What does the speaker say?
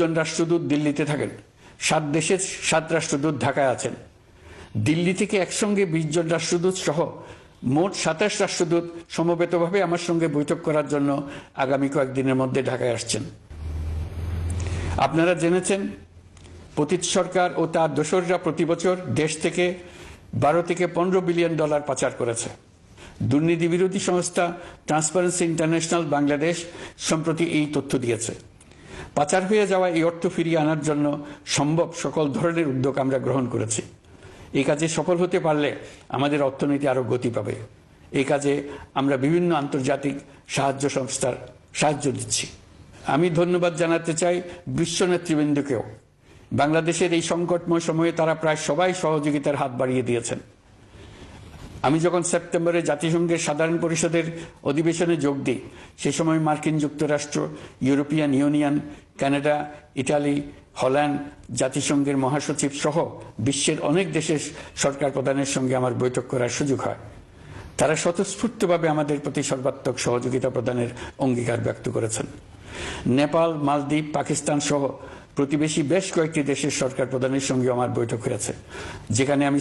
জন রাষ্ট্রদূত দিল্লিতে থাকেন, 7 দেশের 7 রাষ্ট্রদূত ঢাকায় আছেন। দিল্লি থেকে একসঙ্গে 20 জন রাষ্ট্রদূত সহ মোট 27 রাষ্ট্রদূত সমবেতভাবে আমার সঙ্গে বৈঠক করার জন্য আগামী কয়েকদিনের মধ্যে ঢাকায় আসছেন। আপনারা জেনেছেন পতিত সরকার ও তার দোসররা প্রতি বছর দেশ থেকে 12 থেকে 15 বিলিয়ন ডলার পাচার করেছে। দুর্নীতি বিরোধী সংস্থা ট্রান্সপারেন্সি ইন্টারন্যাশনাল বাংলাদেশ সম্প্রতি এই তথ্য দিয়েছে। পাচার হয়ে যাওয়া এই অর্থ ফিরিয়ে আনার জন্য সম্ভব সকল ধরনের উদ্যোগ আমরা গ্রহণ করেছি। এই কাজে সফল হতে পারলে আমাদের অর্থনীতি আরো গতি পাবে। এই কাজে আমরা বিভিন্ন আন্তর্জাতিক সাহায্য সংস্থার সাহায্য দিচ্ছি। আমি ধন্যবাদ জানাতে চাই বিশ্ব নেতৃবৃন্দকেও। বাংলাদেশের এই সংকটময় সময়ে তারা প্রায় সবাই সহযোগিতার হাত বাড়িয়ে দিয়েছেন। আমি যখন সেপ্টেম্বরে জাতিসংঘের সাধারণ পরিষদের অধিবেশনে যোগ দিই, সে সময় মার্কিন যুক্তরাষ্ট্র, European Union, Canada, Italy, Holland, জাতিসংঘের মহাসচিব সহ বিশ্বের অনেক দেশের সরকার প্রধানের সঙ্গে আমার বৈঠক করার সুযোগ হয়। তারা স্বতঃস্ফূর্তভাবে আমাদের প্রতি সর্বাত্মক সহযোগিতা প্রদানের অঙ্গীকার ব্যক্ত করেছেন। নেপাল, মালদ্বীপ, পাকিস্তান সহ প্রতিবেশী বেশ কয়েকটি দেশের সরকার প্রধানের সঙ্গে আমার বৈঠক হয়েছে, যেখানে আমি